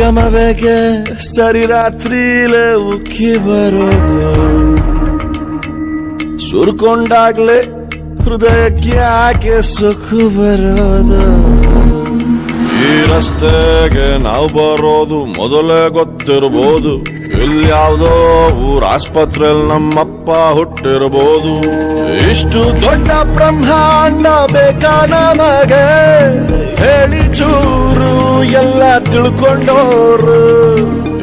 ಗಮವೆಗೆ ಸರಿ ರಾತ್ರಿಲೇ ಉಕ್ಕಿ ಬರೋದು ಸುರ್ಕೊಂಡಾಗ್ಲೇ ಹೃದಯಕ್ಕೆ ಯಾಕೆ ಸುಖ ಬರೋದು ಈ ರಸ್ತೆಗೆ ನಾವು ಬರೋದು ಮೊದಲೇ ಗೊತ್ತಿರ್ಬೋದು ಇಲ್ಯಾವುದೋ ಊರ ಆಸ್ಪತ್ರೆಯಲ್ಲಿ ನಮ್ಮಪ್ಪ ಹುಟ್ಟಿರ್ಬೋದು ಇಷ್ಟು ದೊಡ್ಡ ಬ್ರಹ್ಮಾಂಡ ಬೇಕಾ ನಮಗೆ ಹೇಳಿ ಚೂರು ಎಲ್ಲ ತಿಳ್ಕೊಂಡೋರು